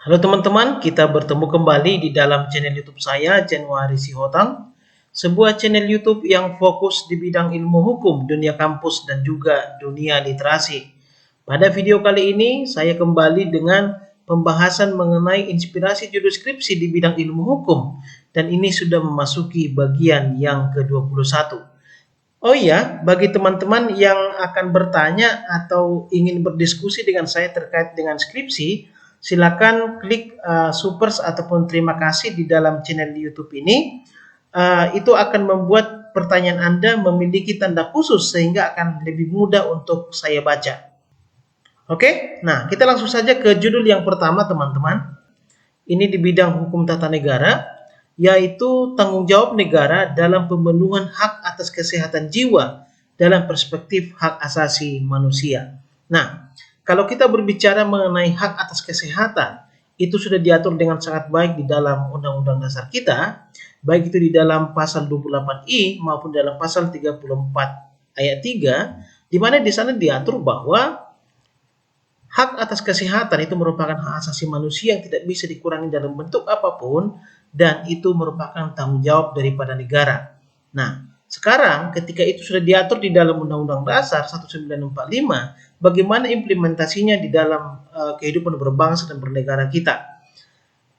Halo teman-teman, kita bertemu kembali di dalam channel YouTube saya, Januari Sihotang, sebuah channel YouTube yang fokus di bidang ilmu hukum, dunia kampus, dan juga dunia literasi. Pada video kali ini, saya kembali dengan pembahasan mengenai inspirasi judul skripsi di bidang ilmu hukum, dan ini sudah memasuki bagian yang ke-21. Oh iya, bagi teman-teman yang akan bertanya atau ingin berdiskusi dengan saya terkait dengan skripsi, silakan klik supers ataupun terima kasih di dalam channel YouTube ini. Itu akan membuat pertanyaan Anda memiliki tanda khusus sehingga akan lebih mudah untuk saya baca. Oke, nah kita langsung saja ke judul yang pertama teman-teman. Ini di bidang hukum tata negara, yaitu tanggung jawab negara dalam pemenuhan hak atas kesehatan jiwa dalam perspektif hak asasi manusia. Nah, kalau kita berbicara mengenai hak atas kesehatan, itu sudah diatur dengan sangat baik di dalam Undang-Undang Dasar kita, baik itu di dalam pasal 28I maupun dalam pasal 34 ayat 3, di mana di sana diatur bahwa hak atas kesehatan itu merupakan hak asasi manusia yang tidak bisa dikurangi dalam bentuk apapun dan itu merupakan tanggung jawab daripada negara. Nah, sekarang ketika itu sudah diatur di dalam Undang-Undang Dasar 1945, bagaimana implementasinya di dalam kehidupan berbangsa dan bernegara kita?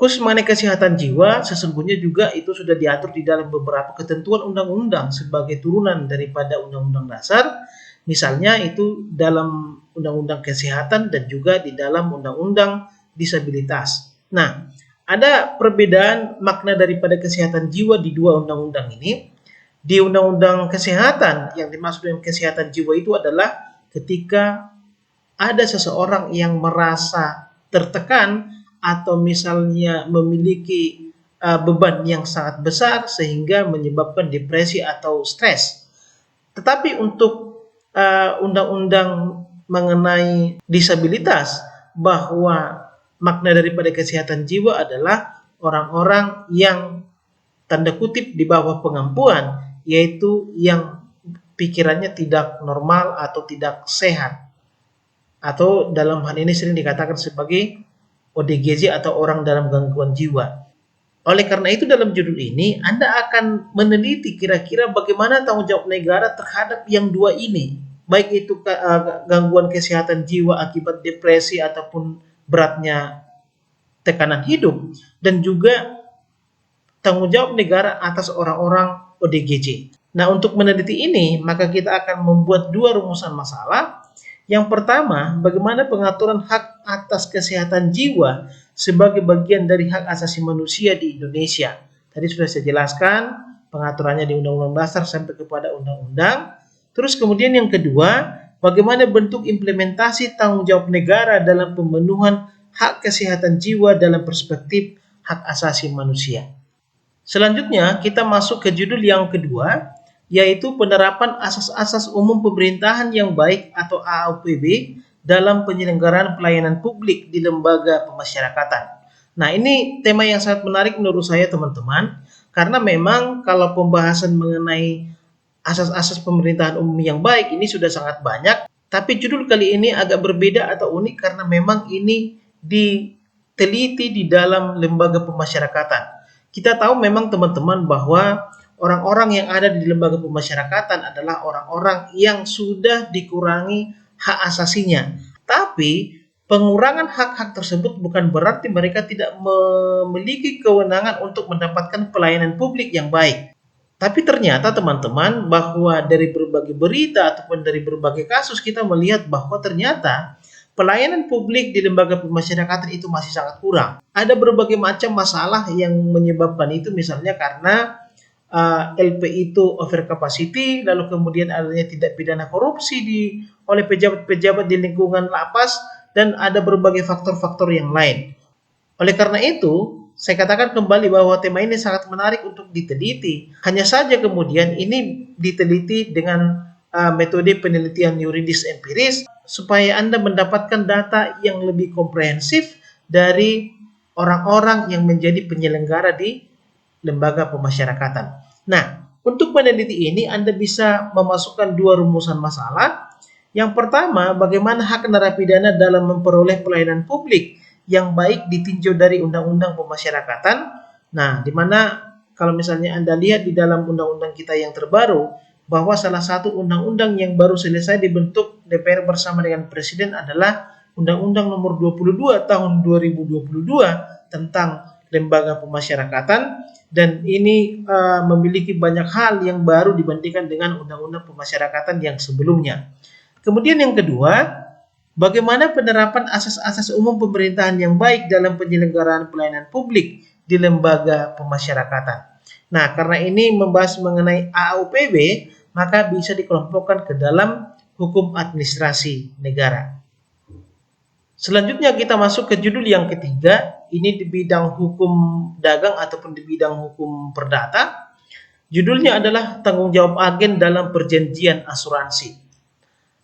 Khusus mengenai kesehatan jiwa, sesungguhnya juga itu sudah diatur di dalam beberapa ketentuan undang-undang sebagai turunan daripada Undang-Undang Dasar. Misalnya itu dalam Undang-Undang Kesehatan dan juga di dalam Undang-Undang Disabilitas. Nah, ada perbedaan makna daripada kesehatan jiwa di dua undang-undang ini. Di Undang-Undang Kesehatan, yang dimaksud dengan kesehatan jiwa itu adalah ketika ada seseorang yang merasa tertekan atau misalnya memiliki beban yang sangat besar sehingga menyebabkan depresi atau stres. Tetapi untuk undang-undang mengenai disabilitas, bahwa makna daripada kesehatan jiwa adalah orang-orang yang tanda kutip di bawah pengampuan, yaitu yang pikirannya tidak normal atau tidak sehat, atau dalam hal ini sering dikatakan sebagai ODGJ atau orang dalam gangguan jiwa. Oleh karena itu dalam judul ini Anda akan meneliti kira-kira bagaimana tanggung jawab negara terhadap yang dua ini, baik itu gangguan kesehatan jiwa akibat depresi ataupun beratnya tekanan hidup, dan juga tanggung jawab negara atas orang-orang ODGJ. Nah, untuk meneliti ini maka kita akan membuat dua rumusan masalah. Yang pertama, bagaimana pengaturan hak atas kesehatan jiwa sebagai bagian dari hak asasi manusia di Indonesia. Tadi sudah saya jelaskan pengaturannya di Undang-Undang Dasar sampai kepada undang-undang. Terus kemudian yang kedua, bagaimana bentuk implementasi tanggung jawab negara dalam pemenuhan hak kesehatan jiwa dalam perspektif hak asasi manusia. Selanjutnya kita masuk ke judul yang kedua, yaitu penerapan asas-asas umum pemerintahan yang baik atau AUPB dalam penyelenggaraan pelayanan publik di lembaga pemasyarakatan. Nah, ini tema yang sangat menarik menurut saya teman-teman, karena memang kalau pembahasan mengenai asas-asas pemerintahan umum yang baik ini sudah sangat banyak, tapi judul kali ini agak berbeda atau unik karena memang ini diteliti di dalam lembaga pemasyarakatan. Kita tahu memang teman-teman bahwa orang-orang yang ada di lembaga pemasyarakatan adalah orang-orang yang sudah dikurangi hak asasinya. Tapi pengurangan hak-hak tersebut bukan berarti mereka tidak memiliki kewenangan untuk mendapatkan pelayanan publik yang baik. Tapi ternyata teman-teman bahwa dari berbagai berita ataupun dari berbagai kasus kita melihat bahwa ternyata pelayanan publik di lembaga pemasyarakatan itu masih sangat kurang. Ada berbagai macam masalah yang menyebabkan itu, misalnya karena LP itu over capacity, lalu kemudian adanya tindak pidana korupsi oleh pejabat-pejabat di lingkungan lapas, dan ada berbagai faktor-faktor yang lain. Oleh karena itu, saya katakan kembali bahwa tema ini sangat menarik untuk diteliti. Hanya saja kemudian ini diteliti dengan metode penelitian yuridis empiris supaya Anda mendapatkan data yang lebih komprehensif dari orang-orang yang menjadi penyelenggara di lembaga pemasyarakatan. Nah, untuk meneliti ini Anda bisa memasukkan dua rumusan masalah. Yang pertama, bagaimana hak narapidana dalam memperoleh pelayanan publik yang baik ditinjau dari Undang-Undang Pemasyarakatan. Nah, di mana kalau misalnya Anda lihat di dalam undang-undang kita yang terbaru, bahwa salah satu undang-undang yang baru selesai dibentuk DPR bersama dengan Presiden adalah Undang-Undang Nomor 22 Tahun 2022 tentang lembaga pemasyarakatan, dan ini memiliki banyak hal yang baru dibandingkan dengan Undang-Undang Pemasyarakatan yang sebelumnya. Kemudian yang kedua, bagaimana penerapan asas-asas umum pemerintahan yang baik dalam penyelenggaraan pelayanan publik di lembaga pemasyarakatan. Nah, karena ini membahas mengenai AAUPB, maka bisa dikelompokkan ke dalam hukum administrasi negara. Selanjutnya kita masuk ke judul yang ketiga, ini di bidang hukum dagang ataupun di bidang hukum perdata. Judulnya adalah tanggung jawab agen dalam perjanjian asuransi.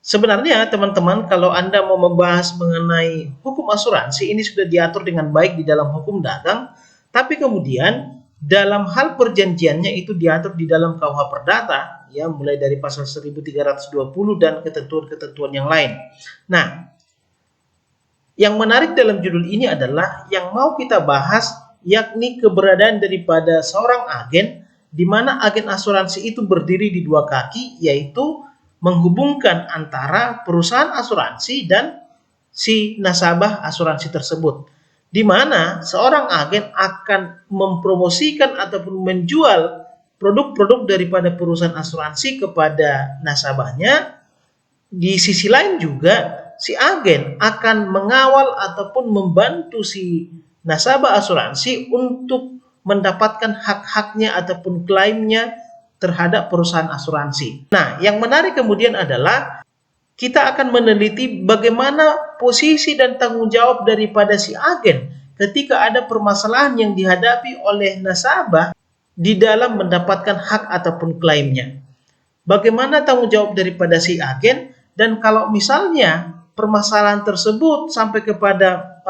Sebenarnya teman-teman, kalau Anda mau membahas mengenai hukum asuransi, ini sudah diatur dengan baik di dalam hukum dagang, tapi kemudian dalam hal perjanjiannya itu diatur di dalam KUH Perdata, ya, mulai dari pasal 1320 dan ketentuan-ketentuan yang lain. Nah, yang menarik dalam judul ini adalah yang mau kita bahas, yakni keberadaan daripada seorang agen, di mana agen asuransi itu berdiri di dua kaki, yaitu menghubungkan antara perusahaan asuransi dan si nasabah asuransi tersebut, di mana seorang agen akan mempromosikan ataupun menjual produk-produk daripada perusahaan asuransi kepada nasabahnya. Di sisi lain juga si agen akan mengawal ataupun membantu si nasabah asuransi untuk mendapatkan hak-haknya ataupun klaimnya terhadap perusahaan asuransi. Nah, yang menarik kemudian adalah kita akan meneliti bagaimana posisi dan tanggung jawab daripada si agen ketika ada permasalahan yang dihadapi oleh nasabah di dalam mendapatkan hak ataupun klaimnya. Bagaimana tanggung jawab daripada si agen, dan kalau misalnya permasalahan tersebut sampai kepada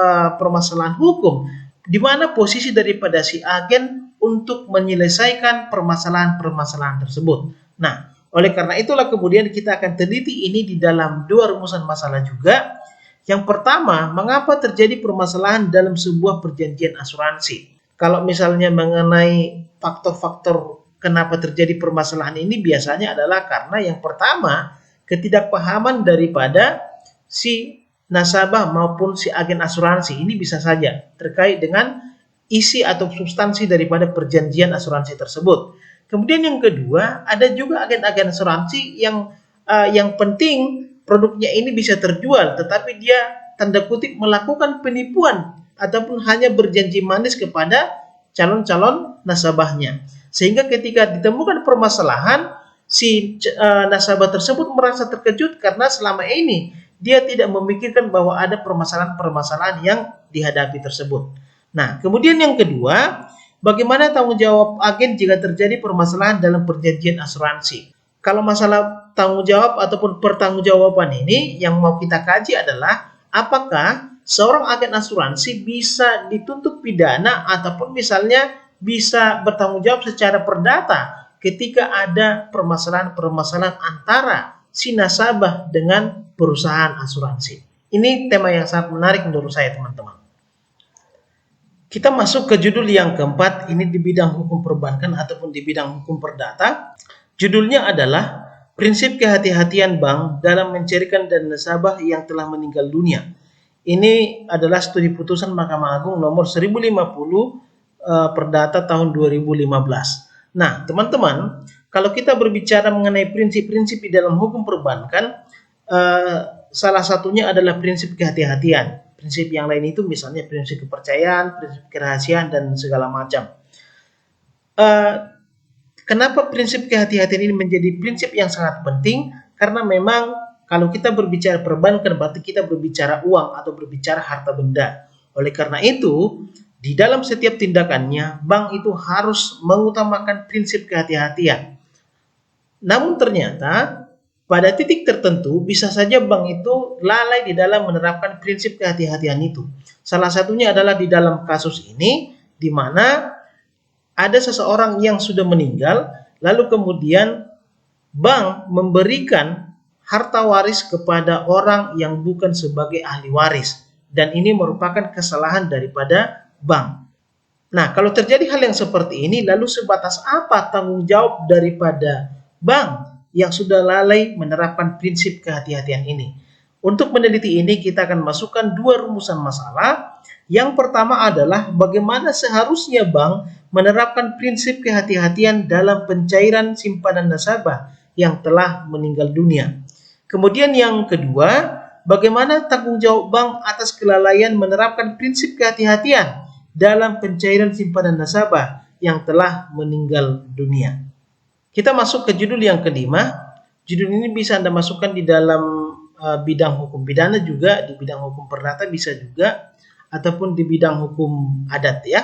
permasalahan hukum, di mana posisi daripada si agen untuk menyelesaikan permasalahan-permasalahan tersebut. Nah, oleh karena itulah kemudian kita akan teliti ini di dalam dua rumusan masalah juga. Yang pertama, mengapa terjadi permasalahan dalam sebuah perjanjian asuransi? Kalau misalnya mengenai faktor-faktor kenapa terjadi permasalahan ini, biasanya adalah karena yang pertama, ketidakpahaman daripada si nasabah maupun si agen asuransi. Ini bisa saja terkait dengan isi atau substansi daripada perjanjian asuransi tersebut. Kemudian yang kedua, ada juga agen-agen asuransi yang penting produknya ini bisa terjual, tetapi dia tanda kutip melakukan penipuan ataupun hanya berjanji manis kepada calon-calon nasabahnya. Sehingga ketika ditemukan permasalahan, si nasabah tersebut merasa terkejut karena selama ini dia tidak memikirkan bahwa ada permasalahan-permasalahan yang dihadapi tersebut. Nah, kemudian yang kedua, bagaimana tanggung jawab agen jika terjadi permasalahan dalam perjanjian asuransi? Kalau masalah tanggung jawab ataupun pertanggungjawaban ini, yang mau kita kaji adalah apakah seorang agen asuransi bisa dituntut pidana ataupun misalnya bisa bertanggung jawab secara perdata ketika ada permasalahan-permasalahan antara si nasabah dengan perusahaan asuransi. Ini tema yang sangat menarik menurut saya, teman-teman. Kita masuk ke judul yang keempat, ini di bidang hukum perbankan ataupun di bidang hukum perdata. Judulnya adalah prinsip kehati-hatian bank dalam mencairkan dana nasabah yang telah meninggal dunia. Ini adalah studi putusan Mahkamah Agung nomor 1050 Perdata tahun 2015. Nah, teman-teman, kalau kita berbicara mengenai prinsip-prinsip di dalam hukum perbankan, salah satunya adalah prinsip kehati-hatian. Prinsip yang lain itu misalnya prinsip kepercayaan, prinsip kerahasiaan, dan segala macam. Kenapa prinsip kehati-hatian ini menjadi prinsip yang sangat penting? Karena memang kalau kita berbicara perbankan berarti kita berbicara uang atau berbicara harta benda. Oleh karena itu, di dalam setiap tindakannya, bank itu harus mengutamakan prinsip kehati-hatian. Namun ternyata pada titik tertentu bisa saja bank itu lalai di dalam menerapkan prinsip kehati-hatian itu. Salah satunya adalah di dalam kasus ini, di mana ada seseorang yang sudah meninggal, lalu kemudian bank memberikan harta waris kepada orang yang bukan sebagai ahli waris. dan ini merupakan kesalahan daripada bank. Nah, kalau terjadi hal yang seperti ini, lalu sebatas apa tanggung jawab daripada bank yang sudah lalai menerapkan prinsip kehati-hatian ini? Untuk meneliti ini, kita akan masukkan dua rumusan masalah. Yang pertama adalah bagaimana seharusnya bank menerapkan prinsip kehati-hatian dalam pencairan simpanan nasabah yang telah meninggal dunia. Kemudian yang kedua, bagaimana tanggung jawab bank atas kelalaian menerapkan prinsip kehati-hatian dalam pencairan simpanan nasabah yang telah meninggal dunia. Kita masuk ke judul yang kelima. Judul ini bisa Anda masukkan di dalam bidang hukum pidana juga, di bidang hukum perdata bisa juga, ataupun di bidang hukum adat ya.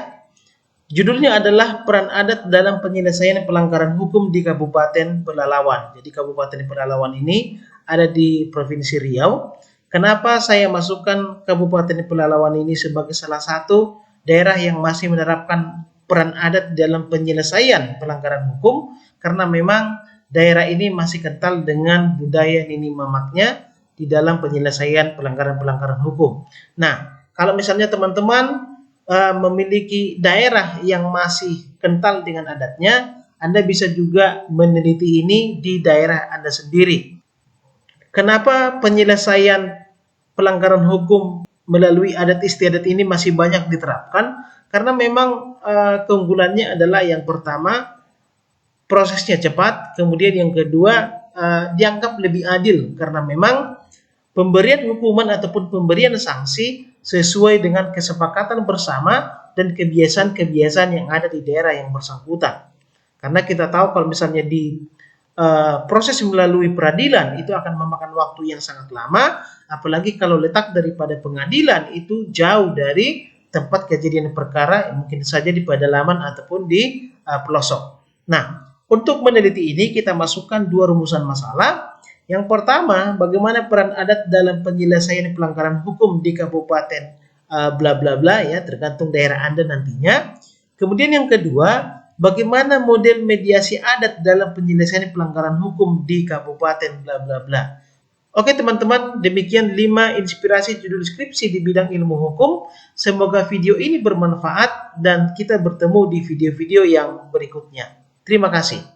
Judulnya adalah peran adat dalam penyelesaian pelanggaran hukum di Kabupaten Pelalawan. Jadi Kabupaten Pelalawan ini ada di Provinsi Riau. Kenapa saya masukkan Kabupaten Pelalawan ini sebagai salah satu daerah yang masih menerapkan peran adat dalam penyelesaian pelanggaran hukum? Karena memang daerah ini masih kental dengan budaya nini mamaknya di dalam penyelesaian pelanggaran-pelanggaran hukum. Nah, kalau misalnya teman-teman memiliki daerah yang masih kental dengan adatnya, Anda bisa juga meneliti ini di daerah Anda sendiri. Kenapa penyelesaian pelanggaran hukum melalui adat istiadat ini masih banyak diterapkan? Karena memang keunggulannya adalah yang pertama, prosesnya cepat, kemudian yang kedua dianggap lebih adil karena memang pemberian hukuman ataupun pemberian sanksi sesuai dengan kesepakatan bersama dan kebiasaan-kebiasaan yang ada di daerah yang bersangkutan. Karena kita tahu kalau misalnya di proses melalui peradilan itu akan memakan waktu yang sangat lama, apalagi kalau letak daripada pengadilan itu jauh dari tempat kejadian perkara, mungkin saja di pedalaman ataupun di pelosok. Nah, untuk meneliti ini kita masukkan dua rumusan masalah. Yang pertama, bagaimana peran adat dalam penyelesaian pelanggaran hukum di Kabupaten bla bla bla ya, tergantung daerah Anda nantinya. Kemudian yang kedua, bagaimana model mediasi adat dalam penyelesaian pelanggaran hukum di Kabupaten bla bla bla. Oke teman-teman, demikian 5 inspirasi judul skripsi di bidang ilmu hukum. Semoga video ini bermanfaat dan kita bertemu di video-video yang berikutnya. Terima kasih.